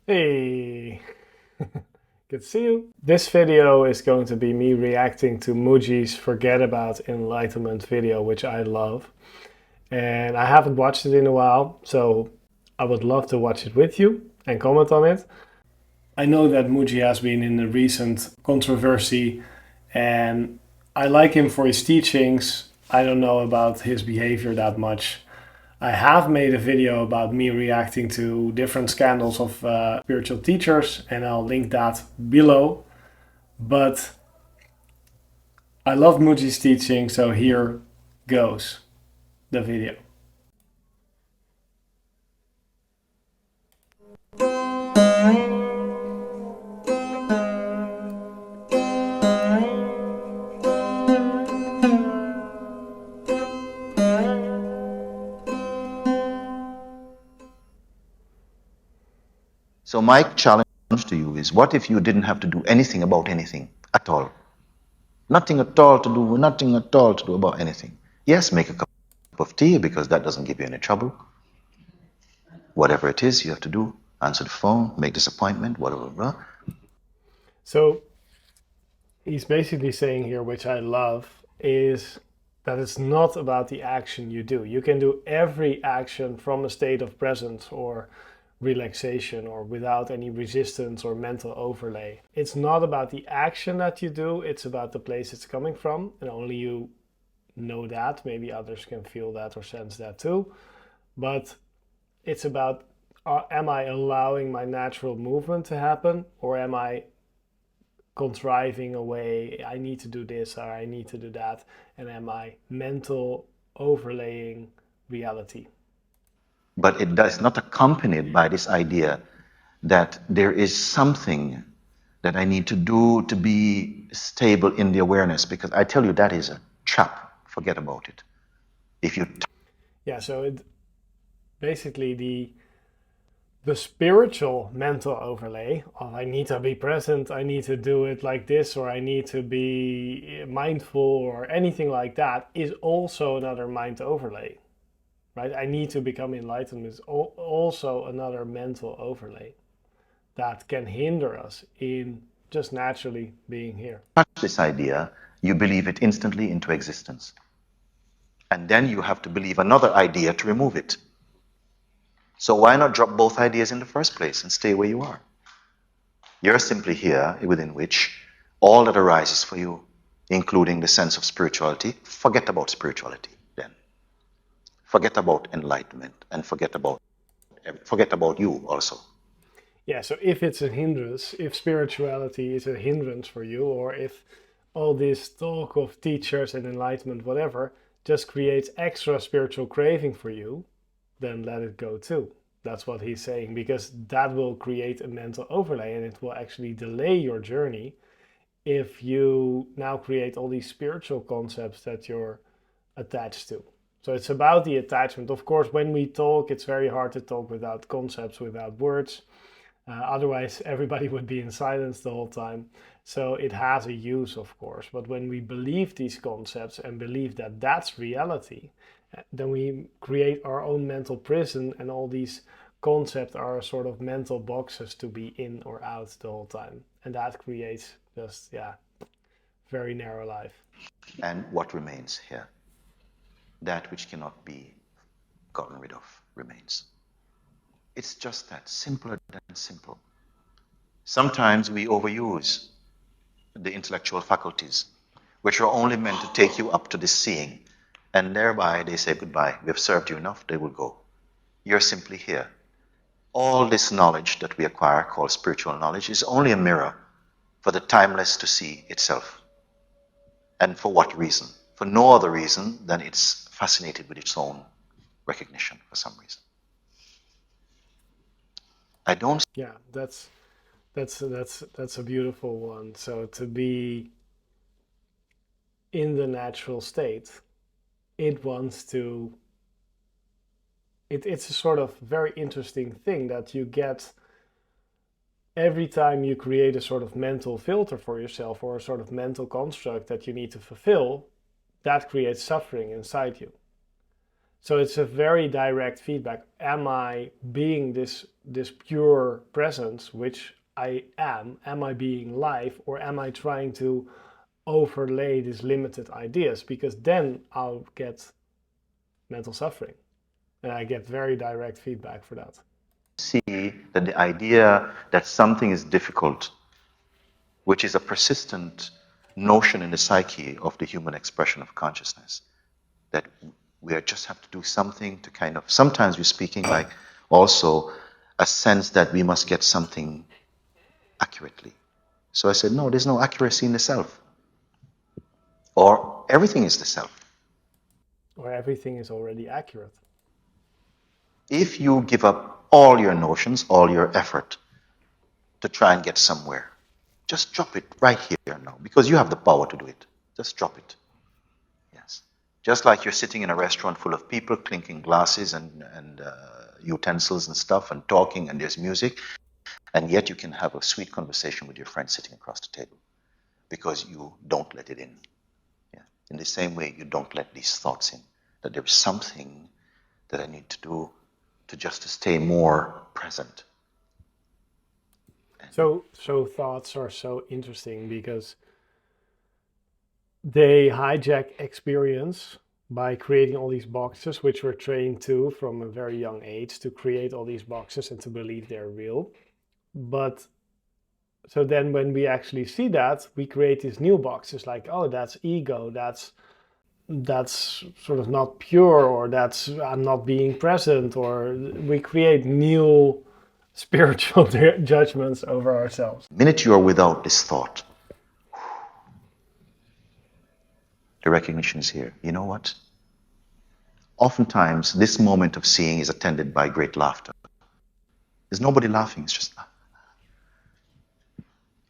Hey, good to see you. This video is going to be me reacting to Mooji's Forget About Enlightenment video, which I love. And I haven't watched it in a while, so I would love to watch it with you and comment on it. I know that Mooji has been in a recent controversy, and I like him for his teachings. I don't know about his behavior that much. I have made a video about me reacting to different scandals of spiritual teachers, and I'll link that below. But I love Mooji's teaching, so here goes the video. So my challenge to you is, what if you didn't have to do anything about anything at all? Nothing at all to do, nothing at all to do about anything. Yes, make a cup of tea because that doesn't give you any trouble. Whatever it is you have to do, answer the phone, make this appointment, whatever. Blah. So he's basically saying here, which I love, is that it's not about the action you do. You can do every action from a state of presence or relaxation or without any resistance or mental overlay. It's not about the action that you do, it's about the place it's coming from, and only you know that. Maybe others can feel that or sense that too. But it's about am I allowing my natural movement to happen, or am I contriving a way I need to do this or I need to do that, and am I mental overlaying reality? But it does not accompanied by this idea that there is something that I need to do to be stable in the awareness, because I tell you that is a trap. Forget about it. If you Yeah, so it basically the spiritual mental overlay of I need to be present, I need to do it like this, or I need to be mindful or anything like that is also another mind overlay, right? I need to become enlightened is also another mental overlay that can hinder us in just naturally being here. touch this idea, you believe it instantly into existence. And then you have to believe another idea to remove it. So why not drop both ideas in the first place and stay where you are? You're simply here within which all that arises for you, including the sense of spirituality, forget about spirituality then. Forget about enlightenment and forget about you also. Yeah, so if it's a hindrance, if spirituality is a hindrance for you, or if all this talk of teachers and enlightenment, whatever, just creates extra spiritual craving for you, then let it go too. That's what he's saying, because that will create a mental overlay and it will actually delay your journey if you now create all these spiritual concepts that you're attached to. So it's about the attachment. Of course, when we talk, it's very hard to talk without concepts, without words. Otherwise, everybody would be in silence the whole time. So it has a use, of course. But when we believe these concepts and believe that that's reality, then we create our own mental prison, and all these concepts are sort of mental boxes to be in or out the whole time. And that creates just, yeah, very narrow life. And what remains here? That which cannot be gotten rid of remains. It's just that, simpler than simple. Sometimes we overuse the intellectual faculties, which are only meant to take you up to this seeing, and thereby they say goodbye. We have served you enough, they will go. You're simply here. All this knowledge that we acquire, called spiritual knowledge, is only a mirror for the timeless to see itself. And for what reason? For no other reason than it's fascinated with its own recognition for some reason. I don't. Yeah, that's a beautiful one. So to be in the natural state, it wants to it's a sort of very interesting thing that you get every time you create a sort of mental filter for yourself or a sort of mental construct that you need to fulfill, that creates suffering inside you. So it's a very direct feedback. Am I being this this pure presence, which I am I being live, or am I trying to overlay these limited ideas? Because then I'll get mental suffering, and I get very direct feedback for that. See that the idea that something is difficult, which is a persistent notion in the psyche of the human expression of consciousness, that we just have to do something to kind of, sometimes we're speaking like also a sense that we must get something accurately. So I said, no, there's no accuracy in the self. Or everything is the self. Or everything is already accurate. If you give up all your notions, all your effort to try and get somewhere, just drop it right here now, because you have the power to do it. Just drop it. Yes. Just like you're sitting in a restaurant full of people, clinking glasses and utensils and stuff, and talking, and there's music, and yet you can have a sweet conversation with your friend sitting across the table, because you don't let it in. Yeah. In the same way, you don't let these thoughts in, that there's something that I need to do to stay more present. So thoughts are so interesting because they hijack experience by creating all these boxes, which we're trained to from a very young age to create all these boxes and to believe they're real. But so then when we actually see that, we create these new boxes like, oh, that's ego, that's sort of not pure, or that's I'm not being present, or we create new spiritual judgments over ourselves. The minute you are without this thought, the recognition is here. You know what? Oftentimes, this moment of seeing is attended by great laughter. There's nobody laughing, it's just,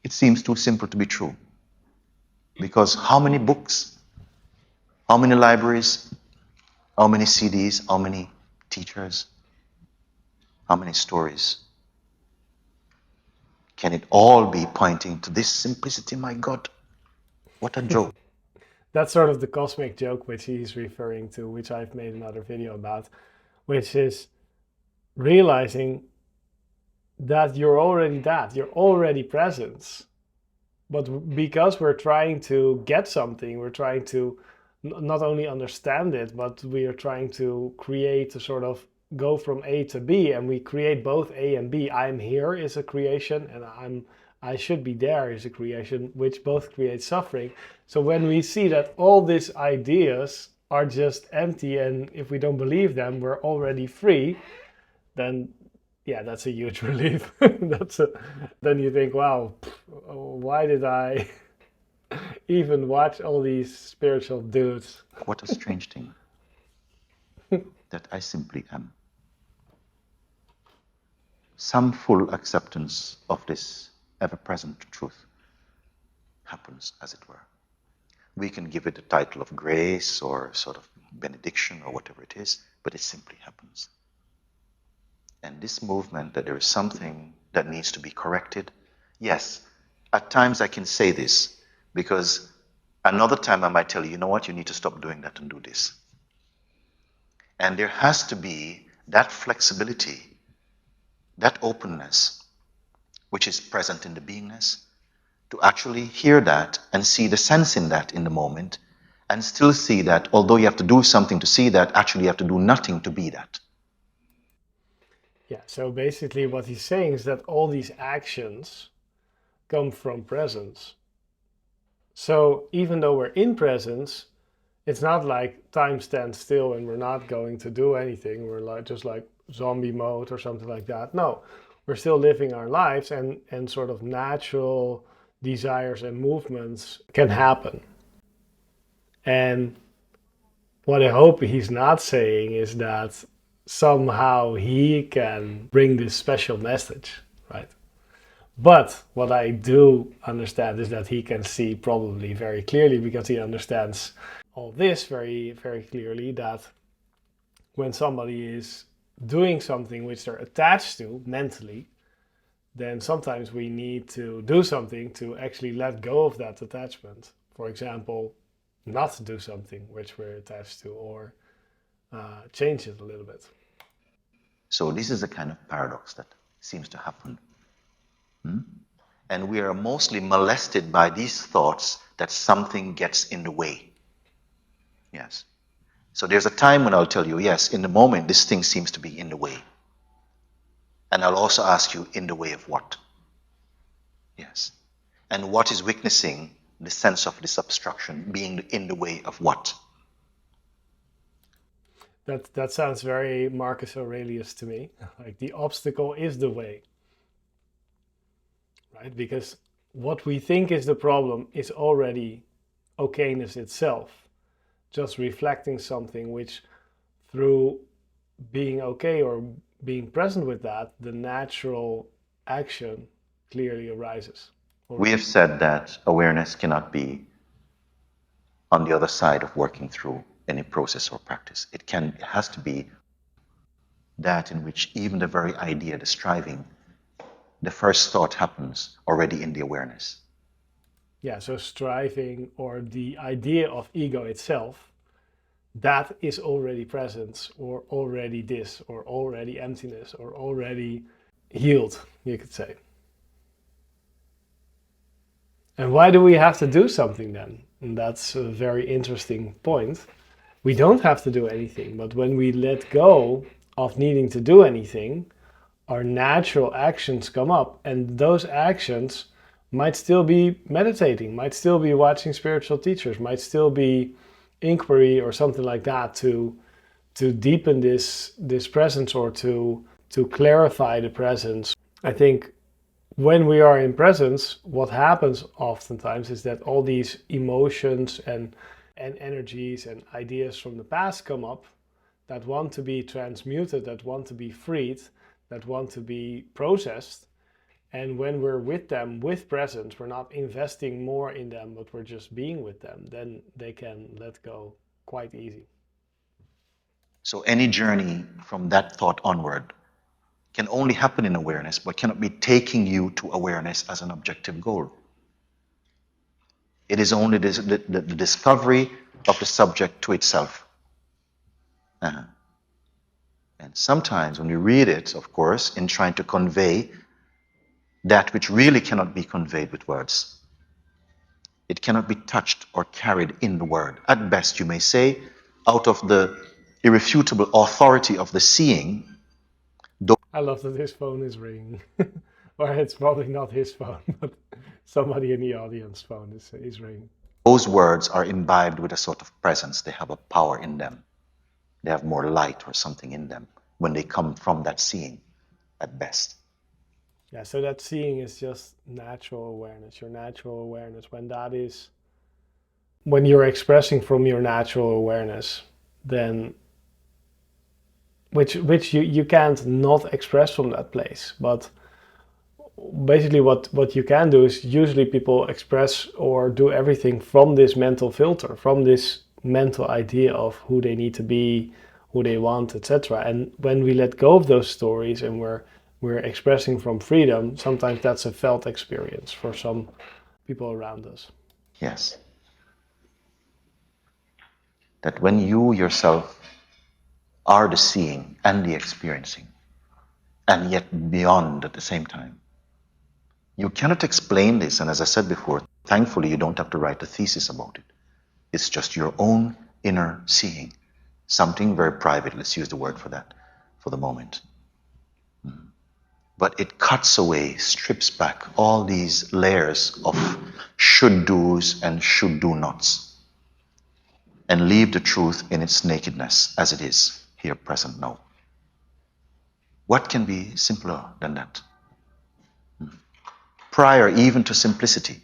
it seems too simple to be true. Because how many books, how many libraries, how many CDs, how many teachers, how many stories? Can it all be pointing to this simplicity? My God, what a joke. That's sort of the cosmic joke which he's referring to, which I've made another video about, which is realizing that you're already present. But because we're trying to get something, we're trying to not only understand it, but we are trying to create a sort of go from A to B, and we create both A and B. I'm here is a creation, and I should be there is a creation, which both create suffering. So when we see that all these ideas are just empty, and if we don't believe them, we're already free, then yeah, that's a huge relief. Then you think, wow, why did I even watch all these spiritual dudes? What a strange thing that I simply am. Some full acceptance of this ever-present truth happens, as it were. We can give it the title of grace or sort of benediction or whatever it is, but it simply happens. And this movement that there is something that needs to be corrected, yes, at times I can say this, because another time I might tell you, you know what, you need to stop doing that and do this. And there has to be that flexibility, that openness, which is present in the beingness, to actually hear that and see the sense in that in the moment, and still see that although you have to do something to see that, actually you have to do nothing to be that. Yeah, so basically what he's saying is that all these actions come from presence. So even though we're in presence, it's not like time stands still and we're not going to do anything. We're like just like zombie mode or something like that. No, we're still living our lives, and sort of natural desires and movements can happen. And what I hope he's not saying is that somehow he can bring this special message, right? But what I do understand is that he can see probably very clearly, because he understands all this very, very clearly, that when somebody is doing something which they're attached to mentally, then sometimes we need to do something to actually let go of that attachment. For example, not do something which we're attached to, or change it a little bit. So this is a kind of paradox that seems to happen. And we are mostly molested by these thoughts that something gets in the way. Yes. So there's a time when I'll tell you, yes, in the moment, this thing seems to be in the way. And I'll also ask you, in the way of what? Yes. And what is witnessing the sense of this obstruction being in the way of what? That sounds very Marcus Aurelius to me. Like the obstacle is the way, right? Because what we think is the problem is already okayness itself, just reflecting something which, through being okay or being present with that, the natural action clearly arises. We have said that awareness cannot be on the other side of working through any process or practice. It has to be that in which even the very idea, the striving, the first thought happens already in the awareness. Yeah, so striving or the idea of ego itself, that is already presence or already this or already emptiness or already healed, you could say. And why do we have to do something then? And that's a very interesting point. We don't have to do anything, but when we let go of needing to do anything, our natural actions come up, and those actions might still be meditating, might still be watching spiritual teachers, might still be inquiry or something like that to deepen this presence or to clarify the presence. I think when we are in presence, what happens oftentimes is that all these emotions and energies and ideas from the past come up that want to be transmuted, that want to be freed, that want to be processed. And when we're with them, with presence, we're not investing more in them, but we're just being with them, then they can let go quite easy. So any journey from that thought onward can only happen in awareness, but cannot be taking you to awareness as an objective goal. It is only the discovery of the subject to itself. And sometimes when we read it, of course, in trying to convey that which really cannot be conveyed with words, it cannot be touched or carried in the word. At best, you may say, out of the irrefutable authority of the seeing. I love that his phone is ringing. Or it's probably not his phone, but somebody in the audience phone is ringing. Those words are imbibed with a sort of presence. They have a power in them. They have more light or something in them when they come from that seeing, at best. Yeah, so that seeing is just natural awareness, your natural awareness. When you're expressing from your natural awareness, then which you can't not express from that place. But basically what you can do is usually people express or do everything from this mental filter, from this mental idea of who they need to be, who they want, etc. And when we let go of those stories and we're expressing from freedom, sometimes that's a felt experience for some people around us. Yes. That when you yourself are the seeing and the experiencing, and yet beyond at the same time, you cannot explain this. And as I said before, thankfully you don't have to write a thesis about it. It's just your own inner seeing. Something very private, let's use the word for that for the moment. But it cuts away, strips back all these layers of should do's and should do nots, and leave the truth in its nakedness as it is, here, present, now. What can be simpler than that? Prior even to simplicity,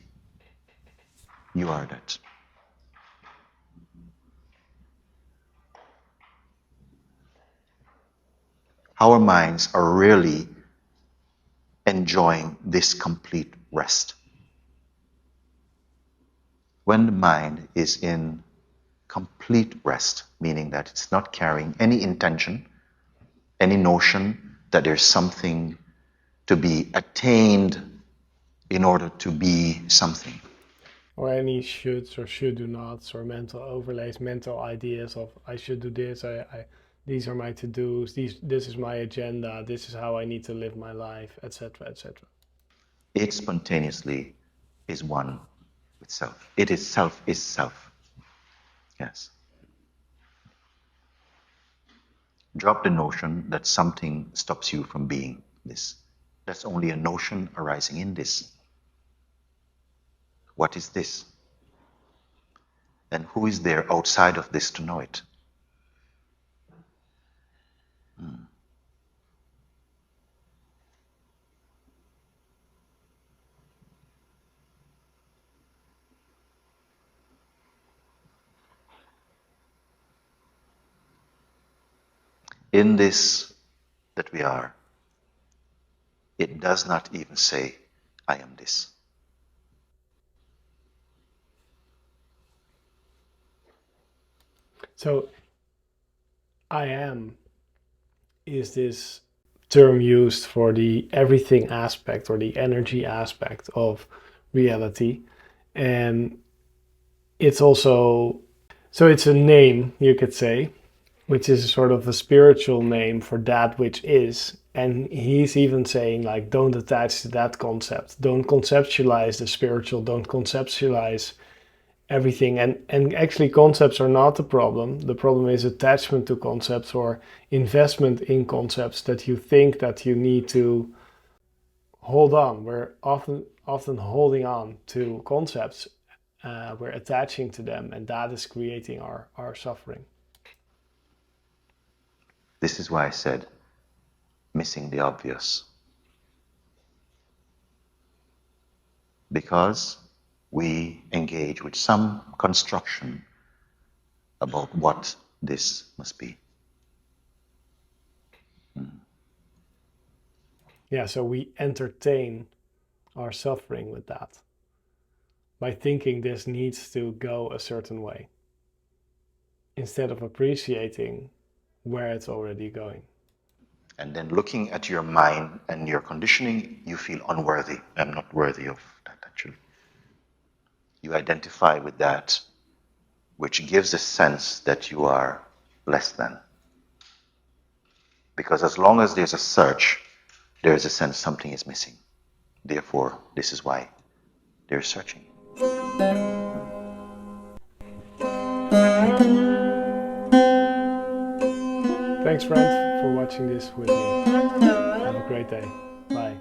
you are that. Our minds are really enjoying this complete rest. When the mind is in complete rest, meaning that it's not carrying any intention, any notion that there's something to be attained in order to be something. Or any shoulds or should do nots or mental overlays, mental ideas of I should do this, these are my to-dos, this is my agenda, this is how I need to live my life, etc., etc. It spontaneously is one with self. It is self is self. Yes. Drop the notion that something stops you from being this. That's only a notion arising in this. What is this? And who is there outside of this to know it? In this that we are, it does not even say, I am this. So, I am is this term used for the everything aspect or the energy aspect of reality. And it's also, so it's a name, you could say, which is sort of a spiritual name for that which is. And he's even saying, like, don't attach to that concept. Don't conceptualize the spiritual. Don't conceptualize everything. And actually, concepts are not the problem. The problem is attachment to concepts or investment in concepts that you think that you need to hold on. We're often holding on to concepts. We're attaching to them, and that is creating our suffering. This is why I said, missing the obvious. Because we engage with some construction about what this must be. Yeah, so we entertain our suffering with that by thinking this needs to go a certain way instead of appreciating where it's already going. And then looking at your mind and your conditioning, you feel unworthy. I'm not worthy of that, actually. You identify with that, which gives a sense that you are less than. Because as long as there's a search, there is a sense something is missing. Therefore, this is why they're searching. Thanks, friend, for watching this with me. Have a great day. Bye.